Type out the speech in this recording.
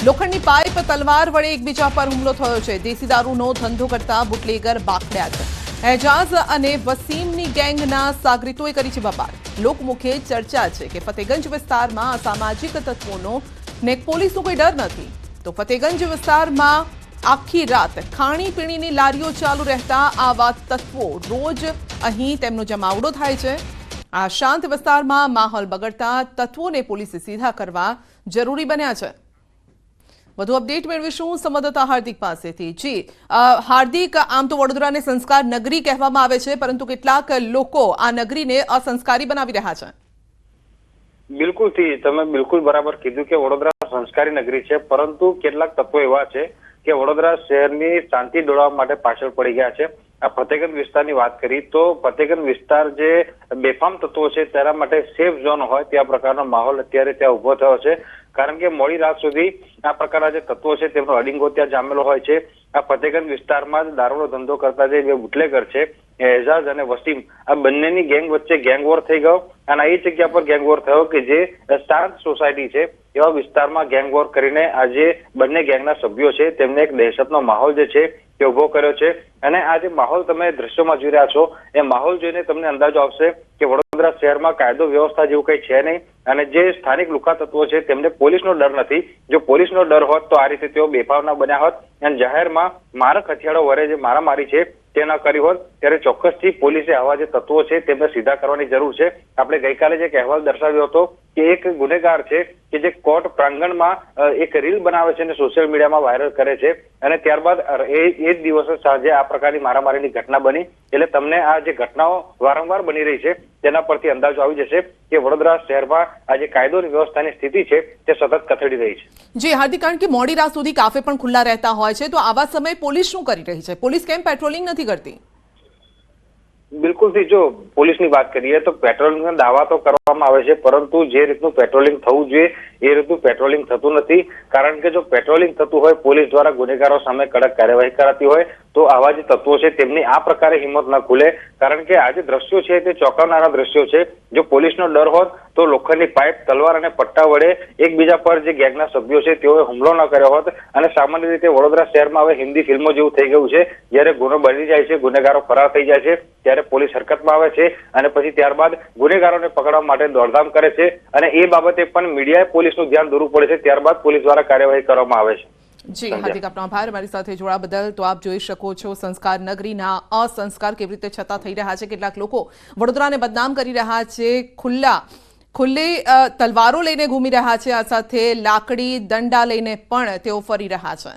લોખંડની પાઇપ તલવાર વડે એકબીજા પર હુમલો થયો છે। દેશી દારૂનો ધંધો કરતા બુટલેગર પકડ્યા છે। એજાઝ અને વસીમની ગેંગના સાગરીતોએ કરી છે બબાલ। લોકમુખે ચર્ચા છે કે ફતેગંજ વિસ્તારમાં અસામાજિક તત્વોનો ને પોલીસનો કોઈ ડર નથી, તો ફતેગંજ વિસ્તારમાં આખી રાત ખાણીપીણીની લારીઓ ચાલુ રહેતા આવા તત્વો રોજ અહીં તેમનો જમાવડો થાય છે। આ શાંત વિસ્તારમાં માહોલ બગડતા તત્વોને પોલીસે સીધા કરવા જરૂરી બન્યા છે। વધુ અપડેટ મેળવીશું સંવાદદાતા હાર્દિક પાસેથી। જી હાર્દિક, આમ તો વડોદરાને સંસ્કાર નગરી કહેવામાં આવે છે, પરંતુ કેટલાક લોકો આ નગરીને અસંસ્કારી બનાવી રહ્યા છે। બિલકુલ તમે બિલકુલ બરાબર કીધું કે વડોદરા સંસ્કારી નગરી છે, પરંતુ કેટલાક તત્વો એવા છે કે વડોદરા શહેરની શાંતિ ડોળાવવા માટે પાછળ પડી ગયા છે। આ ફતેગંજ વિસ્તારની વાત કરી તો ફતેગંજ વિસ્તાર જે બેફામ તત્વો છે તેના માટે સેફ ઝોન હોય ત્યાં પ્રકારનો માહોલ અત્યારે ત્યાં ઉભો થયો છે, કારણ કે મોડી રાત સુધી આ પ્રકારના જે તત્વો છે તેમનો અડિંગો ત્યાં જામેલો હોય છે। આ ફતેગંજ વિસ્તારમાં દારૂનો ધંધો કરતા જે બે બુટલેગર છે એજાઝ અને વસીમ, આ બંનેની ગેંગ વચ્ચે ગેંગ વોર થઈ ગયો અને એ જગ્યા પર ગેંગ વોર થયો કે જે શાંત સોસાયટી છે એવા વિસ્તારમાં ગેંગ વોર કરીને આ જે બંને ગેંગના સભ્યો છે તેમને એક દહેશતનો માહોલ જે છે તે ઉભો કર્યો છે। અને આ જે માહોલ તમે દ્રશ્યોમાં જોઈ રહ્યા છો એ માહોલ જોઈને તમને અંદાજો આવશે કે વડોદરા શહેરમાં કાયદો વ્યવસ્થા જેવું કઈ છે નહીં, અને જે સ્થાનિક લુખા તત્વો છે તેમને પોલીસનો ડર નથી। જો પોલીસનો ડર હોત તો આ રીતે તેઓ બેફામના બન્યા હોત અને જાહેરમાં મારક હથિયારો વડે જે મારામારી છે તે ન કરી હોત। ત્યારે ચોક્કસથી પોલીસે આવા જે તત્વો છે તેમને સીધા કરવાની જરૂર છે। આપણે ગઈકાલે જે અહેવાલ દર્શાવ્યો હતો કે એક ગુનેગાર છે કે જે કોર્ટ પ્રાંગણમાં એક રીલ બનાવે છે અને સોશિયલ મીડિયામાં વાયરલ કરે છે, અને ત્યારબાદ એ જ દિવસે સાંજે આ પ્રકારની મારામારીની ઘટના બની। એટલે તમને આ જે ઘટનાઓ વારંવાર બની રહી છે તેના પરથી અંદાજો આવી જશે કે વડોદરા શહેરમાં આ જે કાયદોની વ્યવસ્થાની સ્થિતિ છે તે સતત કથળી રહી છે। જી હાર્દિક, કારણ કે મોડી રાત સુધી કાફે પણ ખુલ્લા રહેતા હોય છે, તો આવા સમયે પોલીસ શું કરી રહી છે? પોલીસ કેમ પેટ્રોલિંગ નથી કરતી? બિલકુલ જો પોલીસની વાત કરીએ તો પેટ્રોલિંગના દાવા તો કરવામાં આવે છે, પરંતુ જે રીતનું પેટ્રોલિંગ થવું જોઈએ એ રીતનું પેટ્રોલિંગ થતું નથી। કારણ કે જો પેટ્રોલિંગ થતું હોય, પોલીસ દ્વારા ગુનેગારો સામે કડક કાર્યવાહી કરાતી હોય, તો આવા જે તત્વો છે તેમની આ પ્રકારે હિંમત ન ખુલે। કારણ કે આ જે દ્રશ્યો છે તે ચોંકાવનારા દ્રશ્યો છે। જો પોલીસનો ડર હોત તો લોખંડની પાઇપ, તલવાર અને પટ્ટા વડે એકબીજા પર જે ગેંગના સભ્યો છે તેઓએ હુમલો ન કર્યો હોત। અને સામાન્ય રીતે વડોદરા શહેરમાં હવે હિન્દી ફિલ્મો જેવું થઈ ગયું છે, જ્યારે ગુનો બની જાય છે, ગુનેગારો ફરાર થઈ જાય છે ત્યારે પોલીસ હરકતમાં આવે છે અને પછી ત્યારબાદ ગુનેગારોને પકડવા માટે દોડધામ કરે છે, અને એ બાબતે પણ મીડિયાએ પોલીસનું ધ્યાન દોરવું પડે છે, ત્યારબાદ પોલીસ દ્વારા કાર્યવાહી કરવામાં આવે છે। જી હાર્દિક, આપનો આભાર અમારી સાથે જોડા બદલ। તો આપ જોઈ શકો છો સંસ્કાર નગરીના અસંસ્કાર કેવી રીતે છતાં થઈ રહ્યા છે। કેટલાક લોકો વડોદરાને બદનામ કરી રહ્યા છે, ખુલ્લી તલવારો લઈને ઘૂમી રહ્યા છે, આ સાથે લાકડી દંડા લઈને પણ તેઓ ફરી રહ્યા છે।